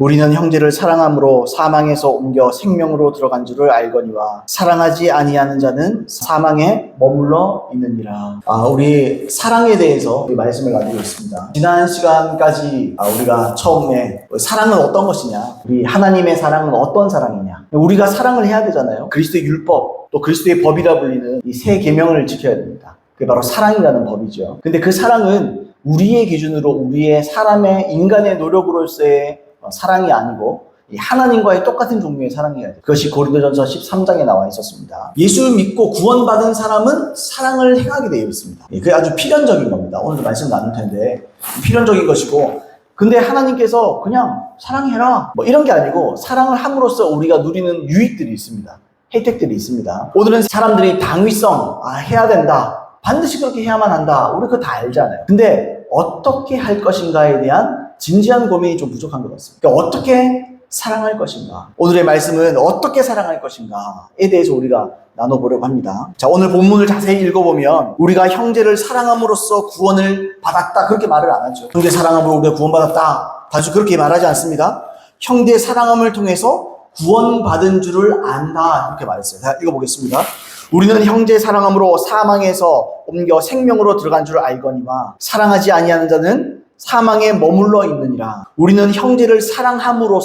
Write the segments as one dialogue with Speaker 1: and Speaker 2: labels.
Speaker 1: 우리는 형제를 사랑함으로 사망에서 옮겨 생명으로 들어간 줄을 알거니와 사랑하지 아니하는 자는 사망에 머물러 있느니라. 우리 사랑에 대해서 우리 말씀을 나누고 있습니다. 지난 시간까지 우리가 처음에 사랑은 어떤 것이냐, 우리 하나님의 사랑은 어떤 사랑이냐, 우리가 사랑을 해야 되잖아요. 그리스도의 율법, 또 그리스도의 법이라 불리는 이 세 계명을 지켜야 됩니다. 그게 바로 사랑이라는 법이죠. 근데 그 사랑은 우리의 기준으로 우리의 사람의 인간의 노력으로서의 사랑이 아니고 하나님과의 똑같은 종류의 사랑이어야 돼요. 그것이 고린도전서 13장에 나와 있었습니다. 예수 믿고 구원받은 사람은 사랑을 행하게 되어 있습니다. 그게 아주 필연적인 겁니다. 오늘도 말씀 나눌 텐데 필연적인 것이고, 근데 하나님께서 그냥 사랑해라 이런 게 아니고 사랑을 함으로써 우리가 누리는 유익들이 있습니다. 혜택들이 있습니다. 오늘은 사람들이 당위성 해야 된다, 반드시 그렇게 해야만 한다, 우리 그거 다 알잖아요. 근데 어떻게 할 것인가에 대한 진지한 고민이 좀 부족한 것 같습니다. 그러니까 어떻게 사랑할 것인가, 오늘의 말씀은 어떻게 사랑할 것인가에 대해서 우리가 나눠보려고 합니다. 자, 오늘 본문을 자세히 읽어보면 우리가 형제를 사랑함으로써 구원을 받았다 그렇게 말을 안 하죠. 형제 사랑함으로 우리가 구원받았다 단순히 그렇게 말하지 않습니다. 형제 사랑함을 통해서 구원받은 줄을 안다 이렇게 말했어요. 자, 읽어보겠습니다. 우리는 형제 사랑함으로 사망에서 옮겨 생명으로 들어간 줄 알거니와 사랑하지 아니하는 자는 사망에 머물러 있느니라. 우리는 형제를 사랑함으로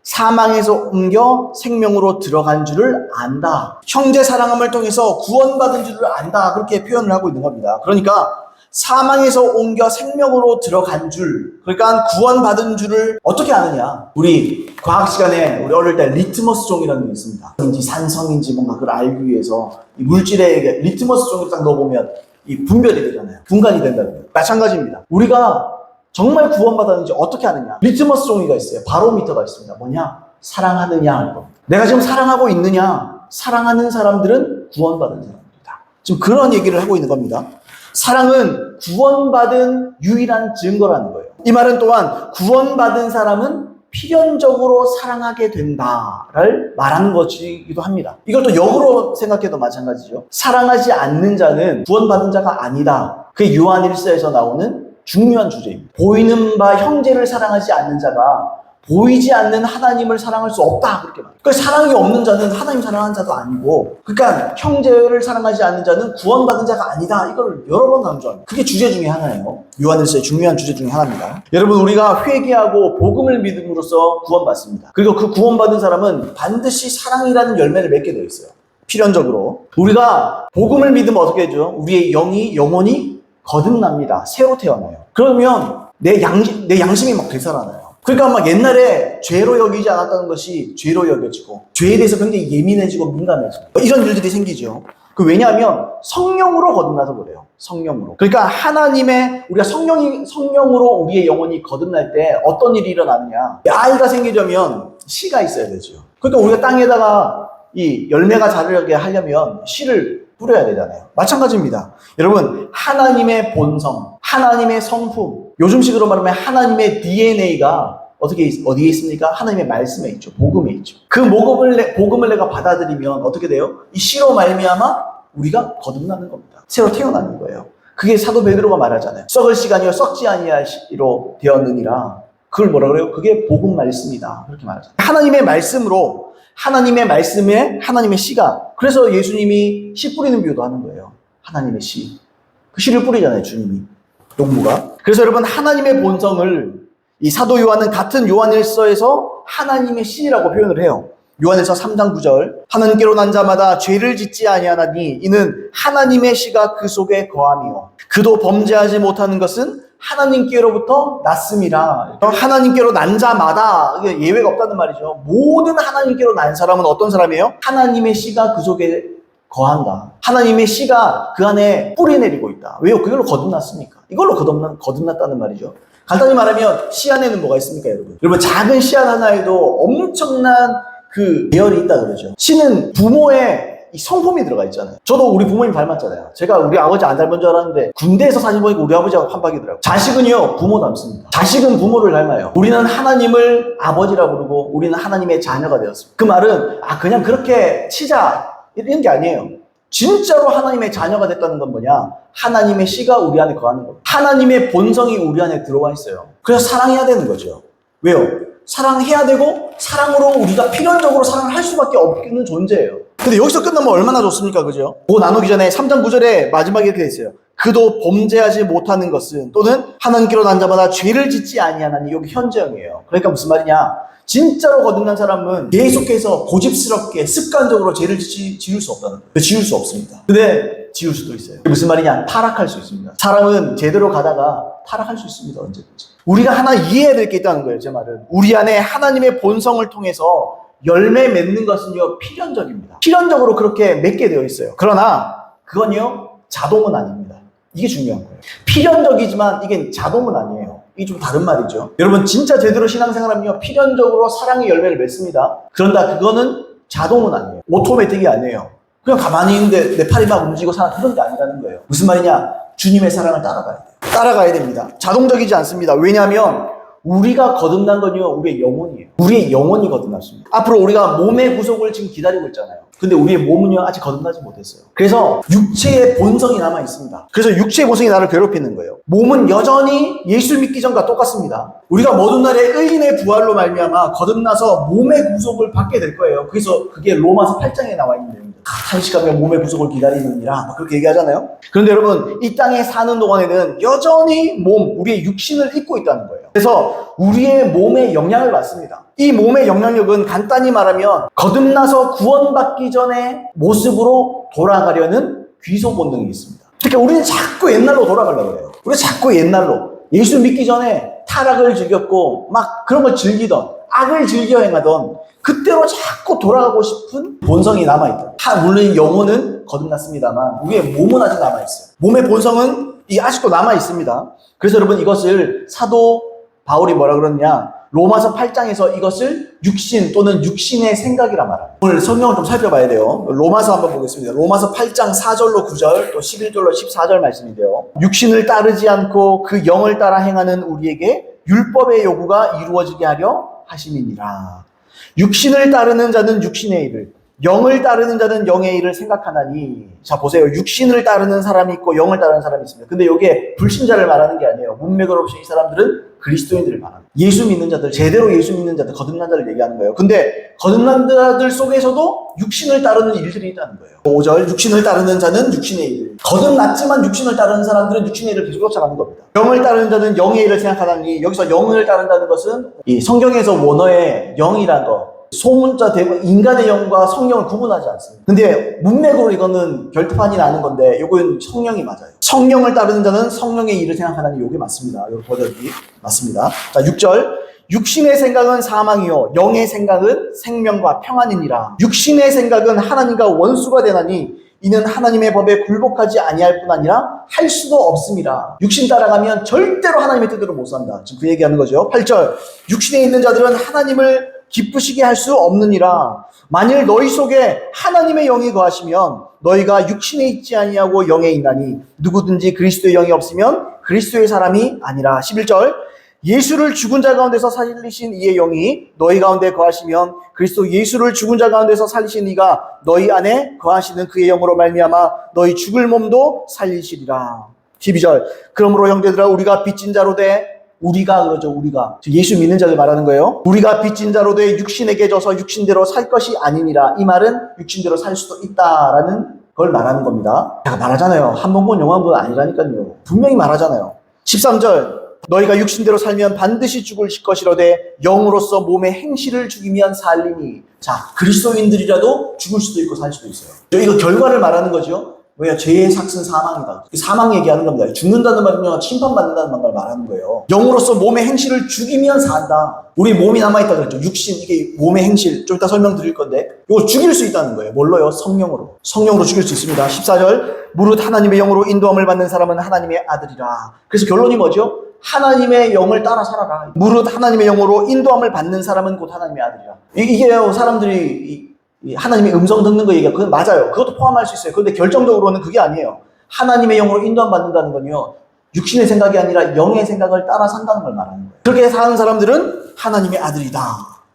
Speaker 1: 사망에서 옮겨 생명으로 들어간 줄을 안다. 형제 사랑함을 통해서 구원받은 줄을 안다 그렇게 표현을 하고 있는 겁니다. 그러니까 사망에서 옮겨 생명으로 들어간 줄, 그러니까 구원받은 줄을 어떻게 아느냐. 우리 과학 시간에 우리 어릴 때 리트머스 종이라는 게 있습니다. 산성인지 뭔가 그걸 알기 위해서 이 물질에 리트머스 종이를 딱 넣어보면 이 분별이 되잖아요. 분간이 된다는 거예요. 마찬가지입니다. 우리가 정말 구원받았는지 어떻게 아느냐. 리트머스 종이가 있어요. 바로미터가 있습니다. 뭐냐? 사랑하느냐 하는 겁니다. 내가 지금 사랑하고 있느냐? 사랑하는 사람들은 구원받은 사람들이다. 지금 그런 얘기를 하고 있는 겁니다. 사랑은 구원받은 유일한 증거라는 거예요. 이 말은 또한 구원받은 사람은 필연적으로 사랑하게 된다를 말하는 것이기도 합니다. 이걸 또 역으로 생각해도 마찬가지죠. 사랑하지 않는 자는 구원받은 자가 아니다. 그게 요한 1서에서 나오는 중요한 주제입니다. 보이는 바 형제를 사랑하지 않는 자가 보이지 않는 하나님을 사랑할 수 없다 그렇게 말해요. 그러니까 사랑이 없는 자는 하나님 사랑하는 자도 아니고, 그러니까 형제를 사랑하지 않는 자는 구원받은 자가 아니다, 이걸 여러 번 강조합니다. 그게 주제 중에 하나예요. 요한일서의 중요한 주제 중에 하나입니다. 여러분, 우리가 회개하고 복음을 믿음으로써 구원받습니다. 그리고 그 구원받은 사람은 반드시 사랑이라는 열매를 맺게 되어 있어요. 필연적으로 우리가 복음을 믿으면 어떻게 되죠? 우리의 영혼이 거듭납니다. 새로 태어나요. 그러면 내 양심이 막 되살아나요. 그러니까 막 옛날에 죄로 여기지 않았다는 것이 죄로 여겨지고, 죄에 대해서 굉장히 예민해지고 민감해지고 이런 일들이 생기죠. 왜냐하면 성령으로 거듭나서 그래요. 성령으로. 그러니까 우리가 성령으로 우리의 영혼이 거듭날 때 어떤 일이 일어나느냐. 아이가 생기려면 씨가 있어야 되죠. 그러니까 우리가 땅에다가 이 열매가 자라게 하려면 씨를 뿌려야 되잖아요. 마찬가지입니다. 여러분, 하나님의 본성, 하나님의 성품, 요즘식으로 말하면 하나님의 DNA가 어디에 있습니까? 하나님의 말씀에 있죠. 복음에 있죠. 그 복음을 내가 받아들이면 어떻게 돼요? 이 씨로 말미암아 우리가 거듭나는 겁니다. 새로 태어나는 거예요. 그게 사도 베드로가 말하잖아요. 썩을 시간이요 썩지 아니할 씨로 되었느니라. 그걸 뭐라 그래요? 그게 복음 말씀이다. 그렇게 말하잖아요. 하나님의 말씀으로, 하나님의 말씀에 하나님의 씨가, 그래서 예수님이 씨 뿌리는 비유도 하는 거예요. 하나님의 씨. 그 씨를 뿌리잖아요, 주님이. 농부가. 그래서 여러분, 하나님의 본성을 이 사도 요한은 같은 요한일서에서 하나님의 씨라고 표현을 해요. 요한일서 3장 9절. 하나님께로 난 자마다 죄를 짓지 아니하나니 이는 하나님의 씨가 그 속에 거함이요 그도 범죄하지 못하는 것은 하나님께로부터 났음이라. 하나님께로 난 자마다, 예외가 없다는 말이죠. 모든 하나님께로 난 사람은 어떤 사람이에요? 하나님의 씨가 그 속에 거한다. 하나님의 씨가 그 안에 뿌리 내리고 있다. 왜요? 그걸로 거듭났으니까. 이걸로 거듭났다는 말이죠. 간단히 말하면 씨 안에는 뭐가 있습니까, 여러분? 여러분, 작은 씨앗 하나에도 엄청난 그 계열이 있다 그러죠. 씨는 부모의 이 성품이 들어가 있잖아요. 저도 우리 부모님 닮았잖아요. 제가 우리 아버지 안 닮은 줄 알았는데 군대에서 사진 보니까 우리 아버지하고 판박이더라고요. 자식은요, 부모 닮습니다. 자식은 부모를 닮아요. 우리는 하나님을 아버지라고 부르고 우리는 하나님의 자녀가 되었습니다. 그 말은 그냥 그렇게 치자 이런 게 아니에요. 진짜로 하나님의 자녀가 됐다는 건 뭐냐? 하나님의 씨가 우리 안에 거하는 겁니다. 하나님의 본성이 우리 안에 들어와 있어요. 그래서 사랑해야 되는 거죠. 왜요? 사랑해야 되고 사랑으로 우리가 필연적으로 사랑을 할 수밖에 없는 존재예요. 근데 여기서 끝나면 얼마나 좋습니까? 그죠? 뭐 나누기 전에 3장 9절에 마지막에 이렇게 돼 있어요. 그도 범죄하지 못하는 것은 또는 하나님께로 난 자마다 죄를 짓지 아니하나니. 여기 현재형이에요. 그러니까 무슨 말이냐? 진짜로 거듭난 사람은 계속해서 고집스럽게 습관적으로 죄를 지을 수 없다는 거예요. 지을 수 없습니다. 근데 지을 수도 있어요. 무슨 말이냐? 타락할 수 있습니다. 사람은 제대로 가다가 타락할 수 있습니다. 언제든지. 우리가 하나 이해해야 될 게 있다는 거예요. 제 말은. 우리 안에 하나님의 본성을 통해서 열매 맺는 것은요, 필연적입니다. 필연적으로 그렇게 맺게 되어 있어요. 그러나 그건요, 자동은 아닙니다. 이게 중요한 거예요. 필연적이지만 이게 자동은 아니에요. 이게 좀 다른 말이죠. 여러분, 진짜 제대로 신앙생활하면요, 필연적으로 사랑의 열매를 맺습니다. 그런다, 그거는 자동은 아니에요. 오토매틱이 아니에요. 그냥 가만히 있는데 내 팔이 막 움직이고 그런 게 아니라는 거예요. 무슨 말이냐? 주님의 사랑을 따라가야 돼요. 따라가야 됩니다. 자동적이지 않습니다. 왜냐하면 우리가 거듭난 건요, 우리의 영혼이에요. 우리의 영혼이 거듭났습니다. 앞으로 우리가 몸의 구속을 지금 기다리고 있잖아요. 근데 우리의 몸은요, 아직 거듭나지 못했어요. 그래서 육체의 본성이 남아 있습니다. 그래서 육체의 본성이 나를 괴롭히는 거예요. 몸은 여전히 예수 믿기 전과 똑같습니다. 우리가 모든 날에 의인의 부활로 말미암아 거듭나서 몸의 구속을 받게 될 거예요. 그래서 그게 로마서 8장에 나와 있는 내용입니다. 탄식하며 몸의 구속을 기다리느니라, 그렇게 얘기하잖아요. 그런데 여러분, 이 땅에 사는 동안에는 여전히 우리의 육신을 입고 있다는 거예요. 그래서 우리의 몸에 영향을 받습니다. 이 몸의 영향력은 간단히 말하면 거듭나서 구원받기 전의 모습으로 돌아가려는 귀소 본능이 있습니다. 그러니까 우리는 자꾸 옛날로 돌아가려고 해요. 우리가 자꾸 옛날로, 예수 믿기 전에 타락을 즐겼고 막 그런 걸 즐기던, 악을 즐겨 행하던 그때로 자꾸 돌아가고 싶은 본성이 남아있다. 물론 영혼은 거듭났습니다만 우리의 몸은 아직 남아있어요. 몸의 본성은 아직도 남아있습니다. 그래서 여러분, 이것을 사도 바울이 뭐라 그러느냐, 로마서 8장에서 이것을 육신 또는 육신의 생각이라 말합니다. 오늘 성경을 좀 살펴봐야 돼요. 로마서 한번 보겠습니다. 로마서 8장 4절로 9절 또 11절로 14절 말씀인데요. 육신을 따르지 않고 그 영을 따라 행하는 우리에게 율법의 요구가 이루어지게 하려 하심이니라. 육신을 따르는 자는 육신의 일을, 영을 따르는 자는 영의 일을 생각하나니. 자, 보세요. 육신을 따르는 사람이 있고 영을 따르는 사람이 있습니다. 근데 이게 불신자를 말하는 게 아니에요. 문맥을 없이 이 사람들은 그리스도인들을 말합니다. 예수 믿는 자들, 제대로 예수 믿는 자들, 거듭난 자를 얘기하는 거예요. 근데 거듭난 자들 속에서도 육신을 따르는 일들이 있다는 거예요. 5절, 육신을 따르는 자는 육신의 일. 거듭났지만 육신을 따르는 사람들은 육신의 일을 계속 쫓아가는 겁니다. 영을 따르는 자는 영의 일을 생각하다니. 여기서 영을 따른다는 것은 이 성경에서 원어의 영이란 거, 소문자 대부 인간의 영과 성령을 구분하지 않습니다. 근데 문맥으로 이거는 결투판이 나는 건데 이건 성령이 맞아요. 성령을 따르는 자는 성령의 일을 생각하다니, 이게 맞습니다. 여기 번역이 맞습니다. 자, 6절, 육신의 생각은 사망이요 영의 생각은 생명과 평안이니라. 육신의 생각은 하나님과 원수가 되나니 이는 하나님의 법에 굴복하지 아니할 뿐 아니라 할 수도 없습니다. 육신 따라가면 절대로 하나님의 뜻대로 못 산다. 지금 그 얘기하는 거죠. 8절, 육신에 있는 자들은 하나님을 기쁘시게 할 수 없느니라. 만일 너희 속에 하나님의 영이 거하시면 너희가 육신에 있지 아니하고 영에 있나니 누구든지 그리스도의 영이 없으면 그리스도의 사람이 아니라. 11절, 예수를 죽은 자 가운데서 살리신 이의 영이 너희 가운데 거하시면 그리스도 예수를 죽은 자 가운데서 살리신 이가 너희 안에 거하시는 그의 영으로 말미암아 너희 죽을 몸도 살리시리라. 12절, 그러므로 형제들아, 우리가 빚진 자로 돼, 우리가 그러죠. 우리가 예수 믿는 자들 말하는 거예요. 우리가 빚진 자로 돼 육신에게 져서 육신대로 살 것이 아니니라. 이 말은 육신대로 살 수도 있다라는 걸 말하는 겁니다. 제가 말하잖아요. 한 번 본 영화 본 아니라니까요. 분명히 말하잖아요. 13절, 너희가 육신대로 살면 반드시 죽을 것이로되 영으로서 몸의 행실을 죽이면 살리니. 자, 그리스도인들이라도 죽을 수도 있고 살 수도 있어요. 이거 결과를 말하는 거죠. 왜냐? 죄의 삭은 사망이다. 사망 얘기하는 겁니다. 죽는다는 말은요, 심판받는다는 말 말하는 거예요. 영으로서 몸의 행실을 죽이면 산다. 우리 몸이 남아있다 그랬죠. 육신, 이게 몸의 행실. 좀 이따 설명드릴 건데, 이걸 죽일 수 있다는 거예요. 뭘로요? 성령으로. 성령으로 죽일 수 있습니다. 14절, 무릇 하나님의 영으로 인도함을 받는 사람은 하나님의 아들이라. 그래서 결론이 뭐죠? 하나님의 영을 따라 살아라. 무릇 하나님의 영으로 인도함을 받는 사람은 곧 하나님의 아들이라. 이게요, 사람들이 하나님의 음성 듣는 거 얘기가, 그건 맞아요. 그것도 포함할 수 있어요. 그런데 결정적으로는 그게 아니에요. 하나님의 영으로 인도함 받는다는 건요, 육신의 생각이 아니라 영의 생각을 따라 산다는 걸 말하는 거예요. 그렇게 사는 사람들은 하나님의 아들이다.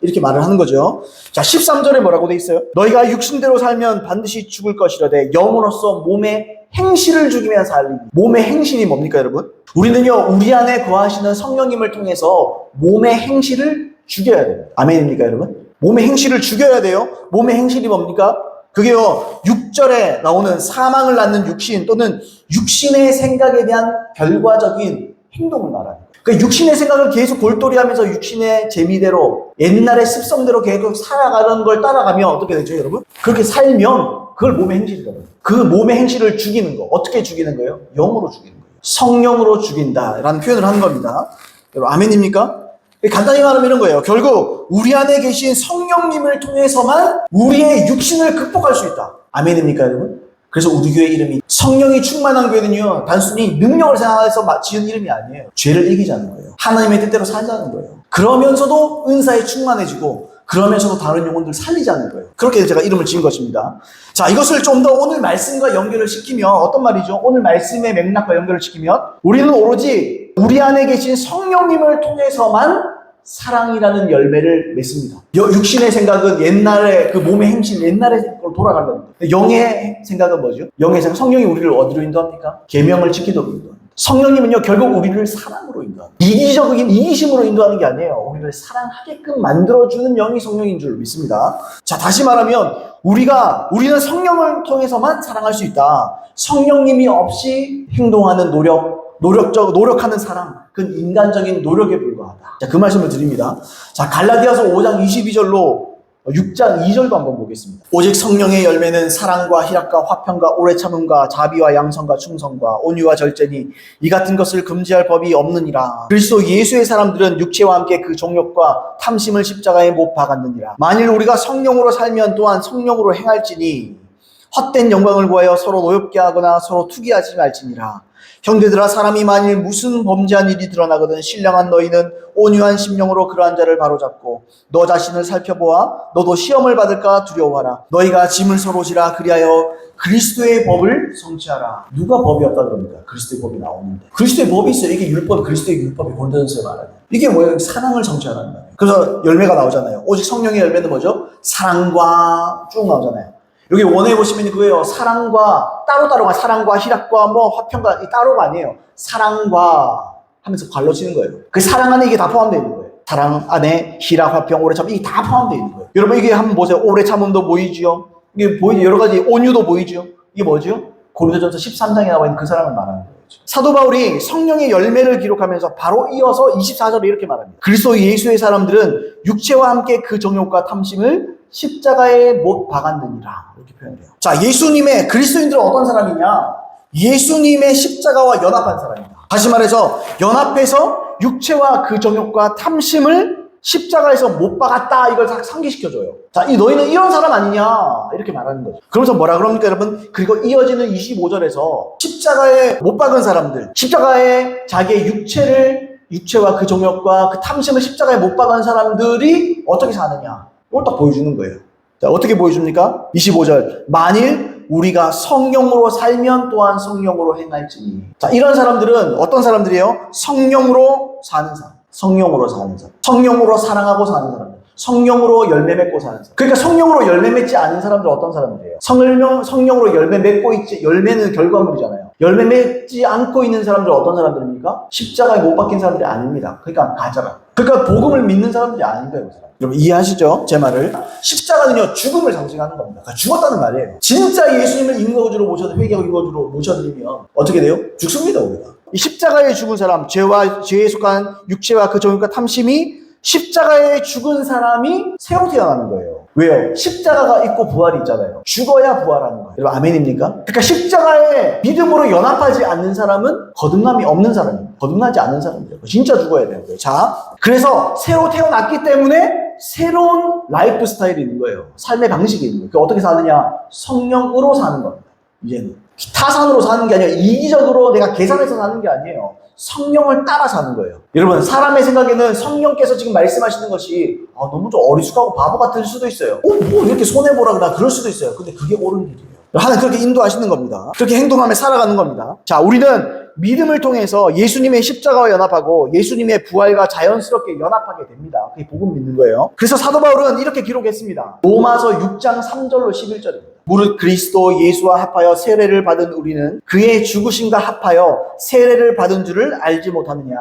Speaker 1: 이렇게 말을 하는 거죠. 자, 13절에 뭐라고 돼 있어요? 너희가 육신대로 살면 반드시 죽을 것이라되 영으로서 몸의 행실을 죽이면 살림. 몸의 행실이 뭡니까, 여러분? 우리는요, 우리 안에 거하시는 성령님을 통해서 몸의 행실을 죽여야 돼요. 아멘입니까, 여러분? 몸의 행실을 죽여야 돼요. 몸의 행실이 뭡니까? 그게요, 6절에 나오는 사망을 낳는 육신 또는 육신의 생각에 대한 결과적인 행동을 말합니다. 그 육신의 생각을 계속 골똘히 하면서 육신의 재미대로, 옛날의 습성대로 계속 살아가는 걸 따라가면 어떻게 되죠, 여러분? 그렇게 살면 그걸 몸의 행실이거든요. 그 몸의 행실을 죽이는 거. 어떻게 죽이는 거예요? 영으로 죽이는 거예요. 성령으로 죽인다라는 표현을 하는 겁니다. 여러분, 아멘입니까? 간단히 말하면 이런 거예요. 결국 우리 안에 계신 성령님을 통해서만 우리의 육신을 극복할 수 있다. 아멘입니까, 여러분? 그래서 우리 교회 이름이 성령이 충만한 교회는요, 단순히 능력을 생각해서 지은 이름이 아니에요. 죄를 이기자는 거예요. 하나님의 뜻대로 살자는 거예요. 그러면서도 은사에 충만해지고, 그러면서도 다른 영혼들 살리자는 거예요. 그렇게 제가 이름을 지은 것입니다. 자, 이것을 좀 더 오늘 말씀과 연결을 시키면 어떤 말이죠? 오늘 말씀의 맥락과 연결을 시키면 우리는 오로지 우리 안에 계신 성령님을 통해서만 사랑이라는 열매를 맺습니다. 육신의 생각은 옛날에 그 몸의 행실, 옛날에 돌아가는 겁니다. 영의 생각은 뭐죠? 영의 생각, 성령이 우리를 어디로 인도합니까? 계명을 지키도록 인도합니다. 성령님은요, 결국 우리를 사랑으로 인도합니다. 이기적인 이기심으로 인도하는 게 아니에요. 우리를 사랑하게끔 만들어주는 영이 성령인 줄 믿습니다. 자, 다시 말하면 우리는 성령을 통해서만 사랑할 수 있다. 성령님이 없이 행동하는 노력하는 사랑, 그건 인간적인 노력에 불과하다. 자, 그 말씀을 드립니다. 자, 갈라디아서 5장 22절로 6장 2절도 한번 보겠습니다. 오직 성령의 열매는 사랑과 희락과 화평과 오래 참음과 자비와 양선과 충성과 온유와 절제니 이 같은 것을 금지할 법이 없느니라. 그리스도 예수의 사람들은 육체와 함께 그 정욕과 탐심을 십자가에 못 박았느니라. 만일 우리가 성령으로 살면 또한 성령으로 행할지니 헛된 영광을 구하여 서로 노엽게 하거나 서로 투기하지 말지니라. 형제들아, 사람이 만일 무슨 범죄한 일이 드러나거든 신령한 너희는 온유한 심령으로 그러한 자를 바로잡고 너 자신을 살펴보아 너도 시험을 받을까 두려워하라. 너희가 짐을 서로 지라. 그리하여 그리스도의 법을 성취하라. 누가 법이 없다 그럽니까? 그리스도의 법이 나오는데. 그리스도의 법이 있어요. 이게 율법, 그리스도의 율법이 고린도전서에 말하는. 이게 뭐예요? 사랑을 성취하라는 거예요. 그래서 열매가 나오잖아요. 오직 성령의 열매는 뭐죠? 사랑과 쭉 나오잖아요. 여기 원어에 보시면 그거예요. 사랑과 따로따로가 사랑과 희락과 화평과 이 따로가 아니에요. 사랑과 하면서 관로 치는 거예요. 그 사랑 안에 이게 다 포함되어 있는 거예요. 사랑 안에 희락, 화평, 오래 참음 이게 다 포함되어 있는 거예요. 여러분 이게 한번 보세요. 오래 참음도 보이지요. 이게 보이죠. 여러 가지 온유도 보이죠. 이게 뭐죠? 고린도전서 13장에 나와 있는 그 사랑을 말하는 거예요. 사도 바울이 성령의 열매를 기록하면서 바로 이어서 24절에 이렇게 말합니다. 그리스도 예수의 사람들은 육체와 함께 그 정욕과 탐심을 십자가에 못 박았느니라. 이렇게 표현해요. 자, 예수님의 그리스도인들은 어떤 사람이냐? 예수님의 십자가와 연합한 사람입니다. 다시 말해서 연합해서 육체와 그 정욕과 탐심을 십자가에서 못 박았다. 이걸 딱 상기시켜줘요. 자, 너희는 이런 사람 아니냐? 이렇게 말하는 거죠. 그러면서 뭐라 그럽니까, 여러분? 그리고 이어지는 25절에서 십자가에 못 박은 사람들, 십자가에 자기의 육체와 그 정욕과 그 탐심을 십자가에 못 박은 사람들이 어떻게 사느냐? 이걸 딱 보여주는 거예요. 자, 어떻게 보여줍니까? 25절. 만일 우리가 성령으로 살면 또한 성령으로 행할지니. 자, 이런 사람들은 어떤 사람들이에요? 성령으로 사는 사람. 성령으로 사는 사람. 성령으로 사랑하고 사는 사람들. 성령으로 열매 맺고 사는 사람. 그러니까 성령으로 열매 맺지 않은 사람들은 어떤 사람들이에요? 성령으로 열매 맺고 있지, 열매는 결과물이잖아요. 열매 맺지 않고 있는 사람들은 어떤 사람들입니까? 십자가에 못 박힌 사람들이 아닙니다. 그러니까 가짜라. 그러니까 복음을 믿는 사람들이 아닌 거예요. 그 사람. 여러분 이해하시죠? 제 말을. 십자가는요, 죽음을 상징하는 겁니다. 그러니까 죽었다는 말이에요. 진짜 예수님을 인거주로 회개하고 인거주로 모셔드리면 어떻게 돼요? 죽습니다, 우리가. 이 십자가에 죽은 사람, 죄에 속한 육체와 그 정욕과 탐심이 십자가에 죽은 사람이 새로 태어나는 거예요. 왜요? 십자가가 있고 부활이 있잖아요. 죽어야 부활하는 거예요. 여러분 아멘입니까? 그러니까 십자가에 믿음으로 연합하지 않는 사람은 거듭남이 없는 사람이에요. 거듭나지 않는 사람이에요. 진짜 죽어야 되는 거예요. 자, 그래서 새로 태어났기 때문에 새로운 라이프 스타일이 있는 거예요. 삶의 방식이 있는 거예요. 어떻게 사느냐? 성령으로 사는 겁니다. 이제는 타산으로 사는 게 아니라 이기적으로 내가 계산해서 사는 게 아니에요. 성령을 따라 사는 거예요. 여러분, 사람의 생각에는 성령께서 지금 말씀하시는 것이 너무 좀 어리숙하고 바보 같을 수도 있어요. 뭐 이렇게 손해보라 그러나 그럴 수도 있어요. 근데 그게 옳은 일이에요. 하나님 그렇게 인도하시는 겁니다. 그렇게 행동하며 살아가는 겁니다. 자, 우리는 믿음을 통해서 예수님의 십자가와 연합하고 예수님의 부활과 자연스럽게 연합하게 됩니다. 그게 복음 믿는 거예요. 그래서 사도 바울은 이렇게 기록했습니다. 로마서 6장 3절로 11절입니다. 무릇 그리스도 예수와 합하여 세례를 받은 우리는 그의 죽으심과 합하여 세례를 받은 줄을 알지 못하느냐.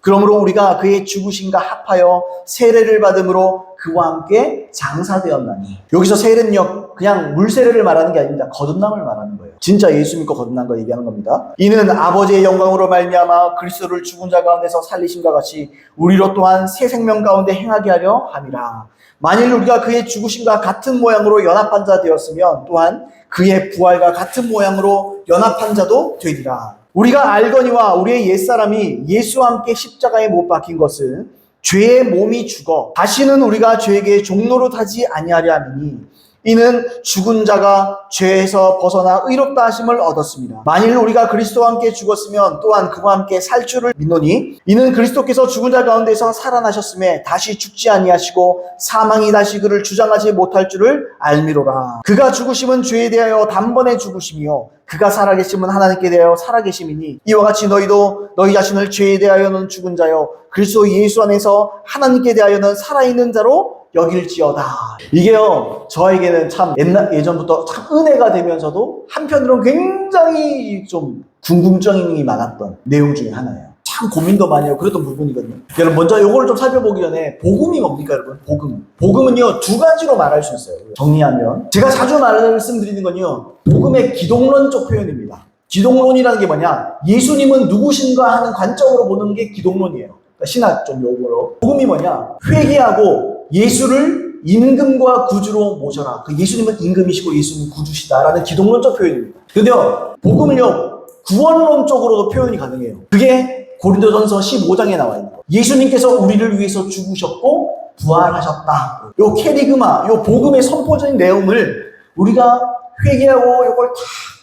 Speaker 1: 그러므로 우리가 그의 죽으심과 합하여 세례를 받음으로 그와 함께 장사되었나니. 여기서 세례는요, 그냥 물세례를 말하는 게 아닙니다. 거듭남을 말하는 거예요. 진짜 예수 믿고 거듭난 거 얘기하는 겁니다. 이는 아버지의 영광으로 말미암아 그리스도를 죽은 자 가운데서 살리심과 같이 우리로 또한 새 생명 가운데 행하게 하려 함이라. 만일 우리가 그의 죽으심과 같은 모양으로 연합한 자 되었으면 또한 그의 부활과 같은 모양으로 연합한 자도 되리라. 우리가 알거니와 우리의 옛사람이 예수와 함께 십자가에 못 박힌 것은 죄의 몸이 죽어 다시는 우리가 죄에게 종노릇 하지 아니하려 함이니 이는 죽은 자가 죄에서 벗어나 의롭다 하심을 얻었습니다. 만일 우리가 그리스도와 함께 죽었으면 또한 그와 함께 살 줄을 믿노니 이는 그리스도께서 죽은 자 가운데서 살아나셨음에 다시 죽지 아니하시고 사망이 다시 그를 주장하지 못할 줄을 알미로라. 그가 죽으심은 죄에 대하여 단번에 죽으심이요 그가 살아계심은 하나님께 대하여 살아계심이니 이와 같이 너희도 너희 자신을 죄에 대하여는 죽은 자요 그리스도 예수 안에서 하나님께 대하여는 살아있는 자로 여길지어다. 이게요, 저에게는 참 예전부터 참 은혜가 되면서도 한편으로는 굉장히 좀 궁금증이 많았던 내용 중에 하나예요. 참 고민도 많이 하고 그랬던 부분이거든요. 여러분, 먼저 요거를 좀 살펴보기 전에 복음이 뭡니까, 여러분? 복음. 복음은요, 두 가지로 말할 수 있어요. 정리하면. 제가 자주 말씀드리는 건요, 복음의 기독론적 표현입니다. 기독론이라는 게 뭐냐? 예수님은 누구신가 하는 관점으로 보는 게 기독론이에요. 그러니까 신학 좀 용어로. 복음이 뭐냐? 회개하고 예수를 임금과 구주로 모셔라. 그 예수님은 임금이시고 예수님은 구주시다라는 기독론적 표현입니다. 근데요, 복음을요, 구원론적으로도 표현이 가능해요. 그게 고린도전서 15장에 나와 있는 거예요. 예수님께서 우리를 위해서 죽으셨고 부활하셨다. 요 캐리그마, 요 복음의 선포적인 내용을 우리가 회개하고 요걸 다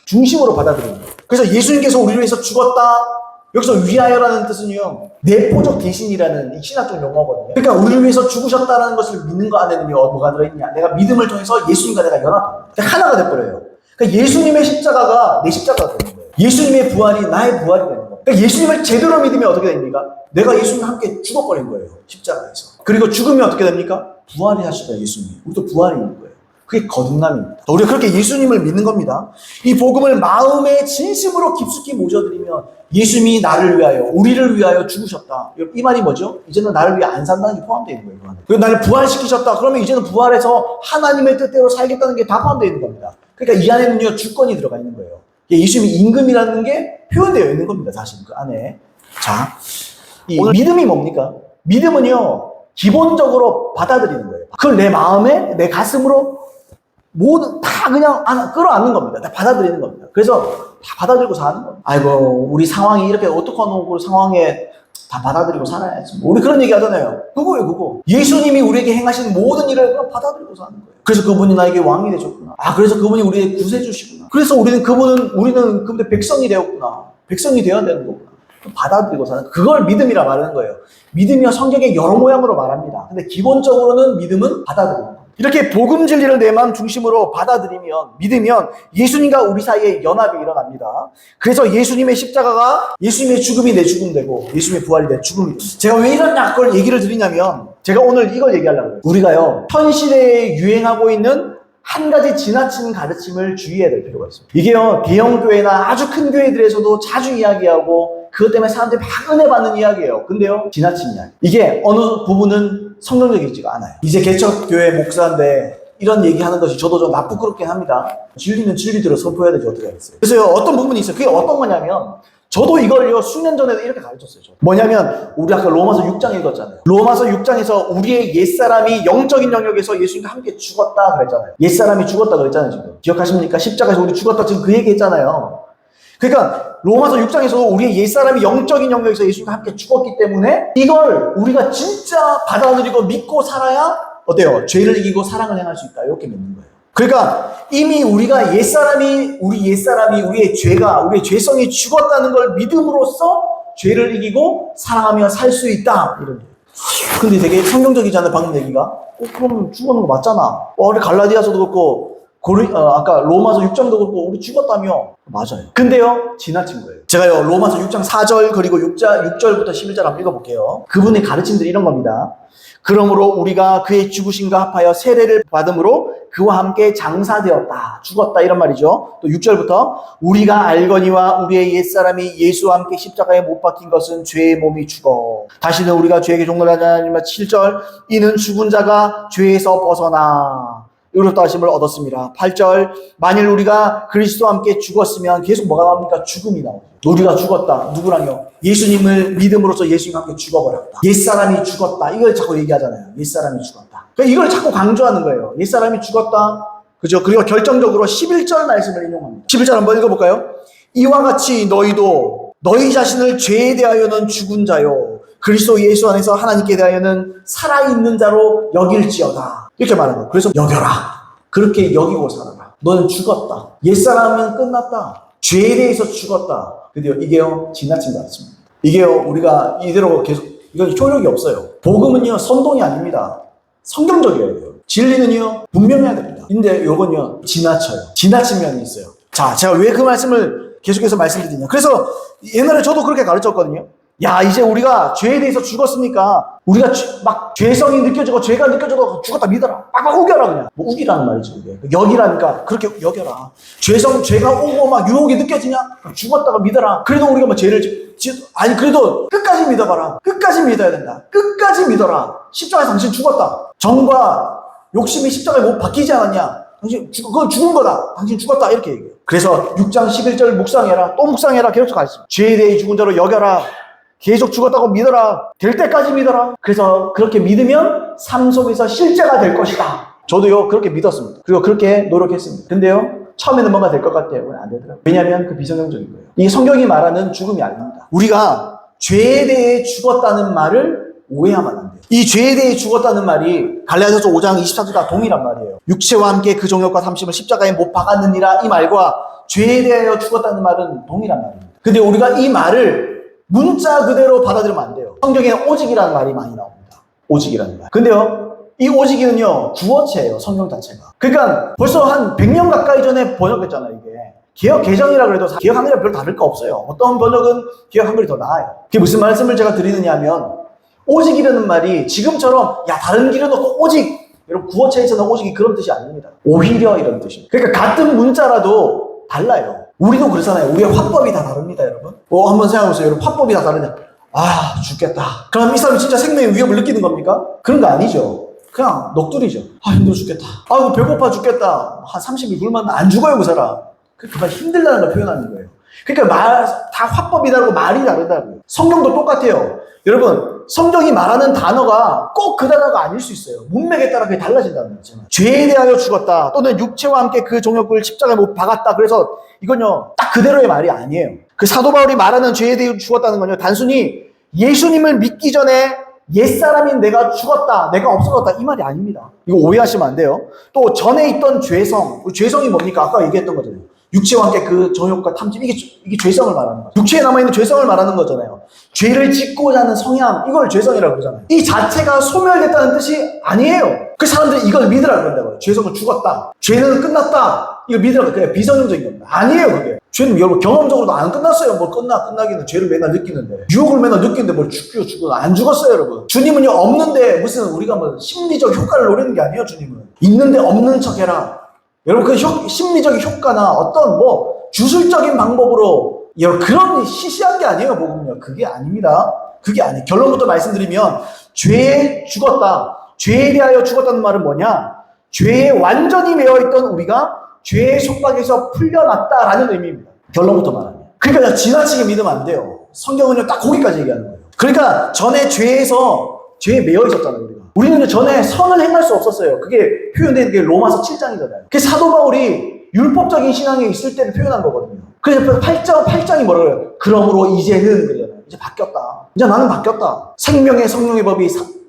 Speaker 1: 중심으로 받아들입니다. 그래서 예수님께서 우리를 위해서 죽었다. 여기서 위하여라는 뜻은요, 내포적 대신이라는 이 신학적 용어거든요. 그러니까 우리를 위해서 죽으셨다는 것을 믿는 거 안에는요, 뭐가 들어있냐? 내가 믿음을 통해서 예수님과 내가 연합합니다. 하나가 돼버려요. 그러니까 예수님의 십자가가 내 십자가가 되는 거예요. 예수님의 부활이 나의 부활이 되는 거예요. 그러니까 예수님을 제대로 믿으면 어떻게 됩니까? 내가 예수님과 함께 죽어버린 거예요. 십자가에서. 그리고 죽으면 어떻게 됩니까? 부활이 하시다, 예수님이. 우리도 부활이 있는 거예요. 그게 거듭남입니다. 우리가 그렇게 예수님을 믿는 겁니다. 이 복음을 마음에 진심으로 깊숙이 모셔드리면 예수님이 나를 위하여, 우리를 위하여 죽으셨다. 이 말이 뭐죠? 이제는 나를 위해 안 산다는 게 포함되어 있는 거예요. 그리고 나를 부활시키셨다. 그러면 이제는 부활해서 하나님의 뜻대로 살겠다는 게 다 포함되어 있는 겁니다. 그러니까 이 안에는요, 주권이 들어가 있는 거예요. 예수님이 임금이라는 게 표현되어 있는 겁니다. 사실 그 안에. 자, 오늘 믿음이 뭡니까? 믿음은요, 기본적으로 받아들이는 거예요. 그걸 내 마음에, 내 가슴으로 모두 다 그냥 끌어안는 겁니다. 다 받아들이는 겁니다. 그래서 다 받아들이고 사는 겁니다. 아이고, 우리 상황이 이렇게 어떡하노, 그 상황에 다 받아들이고 살아야지. 우리 그런 얘기 하잖아요. 그거예요, 그거. 예수님이 우리에게 행하신 모든 일을 그냥 받아들이고 사는 거예요. 그래서 그분이 나에게 왕이 되셨구나. 아, 그래서 그분이 우리의 구세주시구나. 그래서 우리는 그분의 백성이 되었구나. 백성이 되어야 되는 거구나. 받아들이고 사는, 그걸 믿음이라 말하는 거예요. 믿음이요, 성경의 여러 모양으로 말합니다. 근데 기본적으로는 믿음은 받아들이는 거예요. 이렇게 복음 진리를 내 마음 중심으로 받아들이면, 믿으면 예수님과 우리 사이에 연합이 일어납니다. 그래서 예수님의 십자가가 예수님의 죽음이 내 죽음 되고 예수님의 부활이 내 죽음이 됩니다. 제가 왜 이런 그걸 얘기를 드리냐면, 제가 오늘 이걸 얘기하려고 해요. 우리가요, 현 시대에 유행하고 있는 한 가지 지나친 가르침을 주의해야 될 필요가 있습니다. 이게요, 대형 교회나 아주 큰 교회들에서도 자주 이야기하고 그것 때문에 사람들이 막 은혜 받는 이야기예요. 근데요, 지나친 이야기. 이게 어느 부분은 성경적이지가 않아요. 이제 개척교회 목사인데 이런 얘기하는 것이 저도 좀 나쁘끄럽긴 합니다. 진리는 진리대로 선포해야 되지 어떻게 하겠어요. 그래서 어떤 부분이 있어요. 그게 어떤 거냐면, 저도 이걸요, 수년 전에도 이렇게 가르쳤어요. 뭐냐면, 우리 아까 로마서 6장 읽었잖아요. 로마서 6장에서 우리의 옛사람이 영적인 영역에서 예수님과 함께 죽었다 그랬잖아요. 옛사람이 죽었다 그랬잖아요, 지금. 기억하십니까? 십자가에서 우리 죽었다 지금 그 얘기 했잖아요. 그러니까 로마서 6장에서도 우리의 옛사람이 영적인 영역에서 예수님과 함께 죽었기 때문에 이걸 우리가 진짜 받아들이고 믿고 살아야 어때요? 죄를 이기고 사랑을 행할 수 있다. 이렇게 믿는 거예요. 그러니까 이미 우리가 우리의 죄가, 우리의 죄성이 죽었다는 걸 믿음으로써 죄를 이기고 사랑하며 살 수 있다. 이런 얘기예요. 근데 되게 성경적이잖아요, 방금 얘기가. 그럼 죽었는 거 맞잖아. 우리 갈라디아서도 그렇고 아까 로마서 6장도 그렇고 우리 죽었다며. 맞아요. 근데요, 지나친 거예요. 제가요, 로마서 6장 4절 그리고 6절부터 11절 한번 읽어볼게요. 그분의 가르침들이 이런 겁니다. 그러므로 우리가 그의 죽으심과 합하여 세례를 받음으로 그와 함께 장사되었다. 죽었다. 이런 말이죠. 또 6절부터 우리가 알거니와 우리의 옛사람이 예수와 함께 십자가에 못 박힌 것은 죄의 몸이 죽어. 다시는 우리가 죄에게 종노하지 않으니만 7절 이는 죽은 자가 죄에서 벗어나 의롭다 하심을 얻었습니다. 8절 만일 우리가 그리스도와 함께 죽었으면 계속 뭐가 나옵니까? 죽음이 나옵니다. 우리가 죽었다. 누구랑요? 예수님을 믿음으로써 예수님과 함께 죽어버렸다. 옛사람이 죽었다. 이걸 자꾸 얘기하잖아요. 옛사람이 죽었다. 그러니까 이걸 자꾸 강조하는 거예요. 옛사람이 죽었다. 그죠? 그리고 결정적으로 11절 말씀을 인용합니다. 11절 한번 읽어볼까요? 이와 같이 너희도 너희 자신을 죄에 대하여는 죽은 자요 그리스도 예수 안에서 하나님께 대하여는 살아있는 자로 여길지어다. 이렇게 말하는 거예요. 그래서 여겨라. 그렇게 여기고 살아라. 너는 죽었다. 옛사람은 끝났다. 죄에 대해서 죽었다. 근데요, 이게요, 지나친 것 같습니다. 이게요, 우리가 이대로 계속, 이건 효력이 없어요. 복음은요, 선동이 아닙니다. 성경적이어야 돼요. 진리는요, 분명해야 됩니다. 근데 요건요, 지나쳐요. 지나친 면이 있어요. 자, 제가 왜 그 말씀을 계속해서 말씀드리냐. 그래서 옛날에 저도 그렇게 가르쳤거든요. 야, 이제 우리가 죄에 대해서 죽었으니까 우리가 막 죄성이 느껴지고 죄가 느껴져도 죽었다 믿어라. 빡빡 우겨라 그냥. 뭐 우기라는 말이지 이게. 여기라니까 그렇게 여겨라. 죄가 오고 막 유혹이 느껴지냐? 죽었다가 믿어라. 그래도 우리가 뭐 죄를 아니 그래도 끝까지 믿어봐라. 끝까지 믿어야 된다. 끝까지 믿어라. 십자가에 당신 죽었다. 정과 욕심이 십자가에 못 박히지 않았냐? 당신 그건 죽은 거다. 당신 죽었다. 이렇게 얘기해요. 그래서 6장 11절 묵상해라. 또 묵상해라. 계속 가르칩니다. 죄에 대해 죽은 자로 여겨라. 계속 죽었다고 믿어라. 될 때까지 믿어라. 그래서 그렇게 믿으면 삶 속에서 실제가 될 것이다. 저도요 그렇게 믿었습니다. 그리고 그렇게 노력했습니다. 근데요 처음에는 뭔가 될 것 같아요. 안 되더라고요. 왜냐하면 그 비성경적인 거예요. 이게 성경이 말하는 죽음이 아닙니다. 우리가 죄에 대해 죽었다는 말을 오해하면 안 돼요. 이 죄에 대해 죽었다는 말이 갈라디아서 5장 24절과 동일한 말이에요. 육체와 함께 그 정욕과 탐심을 십자가에 못 박았느니라 이 말과 죄에 대하여 죽었다는 말은 동일한 말입니다. 근데 우리가 이 말을 문자 그대로 받아들이면 안 돼요. 성경에는 오직이라는 말이 많이 나옵니다. 오직이라는 말. 근데요, 이 오직이는요, 구어체예요, 성경 자체가. 그러니까 벌써 한 100년 가까이 전에 번역했잖아요, 이게. 개역 개정이라 그래도 개역 한글이랑 별로 다를 거 없어요. 어떤 번역은 개역 한글이 더 나아요. 그게 무슨 말씀을 제가 드리느냐 하면, 오직이라는 말이 지금처럼, 야, 다른 길을 놓고 오직! 여러분, 구어체에서는 오직이 그런 뜻이 아닙니다. 오히려 이런 뜻입니다. 그러니까 같은 문자라도 달라요. 우리도 그렇잖아요. 우리의 화법이 다 다릅니다, 여러분. 한번 생각해보세요. 여러분, 화법이 다 다르냐? 아, 죽겠다. 그럼 이 사람이 진짜 생명의 위협을 느끼는 겁니까? 그런 거 아니죠. 그냥 넋두리죠. 아, 힘들어 죽겠다. 아이고, 배고파 죽겠다. 한 30일 굶으면 안 죽어요, 그 사람. 그만 힘들다는 걸 표현하는 거예요. 그러니까 다 화법이 다르고 말이 다르다고요. 성경도 똑같아요. 여러분, 성경이 말하는 단어가 꼭 그 단어가 아닐 수 있어요. 문맥에 따라 그게 달라진다는 거죠. 죄에 대하여 죽었다. 또는 육체와 함께 그 종욕을 십자가에 못 박았다. 그래서 이건요, 딱 그대로의 말이 아니에요. 그 사도 바울이 말하는 죄에 대해 죽었다는 건요, 단순히 예수님을 믿기 전에 옛사람인 내가 죽었다, 내가 없어졌다, 이 말이 아닙니다. 이거 오해하시면 안 돼요. 또 전에 있던 죄성이 뭡니까? 아까 얘기했던 거잖아요. 육체와 함께 그 정욕과 탐심, 이게 죄성을 말하는 거죠. 육체에 남아있는 죄성을 말하는 거잖아요. 죄를 짓고자 하는 성향, 이걸 죄성이라고 그러잖아요. 이 자체가 소멸됐다는 뜻이 아니에요. 그 사람들이 이걸 믿으라 그런다고요. 죄성은 죽었다. 죄는 끝났다. 이걸 믿으라. 그게 비성경적인 겁니다. 아니에요, 그게. 죄는 여러분 경험적으로도 안 끝났어요. 뭐 끝나기는 죄를 맨날 느끼는데. 유혹을 맨날 느끼는데 뭘 죽어. 안 죽었어요, 여러분. 주님은요, 없는데 무슨 우리가 뭐 심리적 효과를 노리는 게 아니에요, 주님은. 있는데 없는 척 해라. 여러분, 그 심리적인 효과나 어떤 주술적인 방법으로 그런 시시한 게 아니에요, 복음은요. 그게 아닙니다. 그게 아니에요. 결론부터 말씀드리면, 죄에 죽었다. 죄에 대하여 죽었다는 말은 뭐냐? 죄에 완전히 매어있던 우리가 죄의 속박에서 풀려났다라는 의미입니다. 결론부터 말하면. 그러니까 지나치게 믿으면 안 돼요. 성경은요, 딱 거기까지 얘기하는 거예요. 그러니까 전에 죄에 매여 있었잖아요, 우리가. 우리는 전에 선을 행할 수 없었어요. 그게 표현된 게 로마서 7장이잖아요. 그 사도 바울이 율법적인 신앙에 있을 때를 표현한 거거든요. 그래서 8장이 뭐라 그래요? 그러므로 이제는 그러잖아요. 이제 바뀌었다. 이제 나는 바뀌었다. 생명의 성령의 법이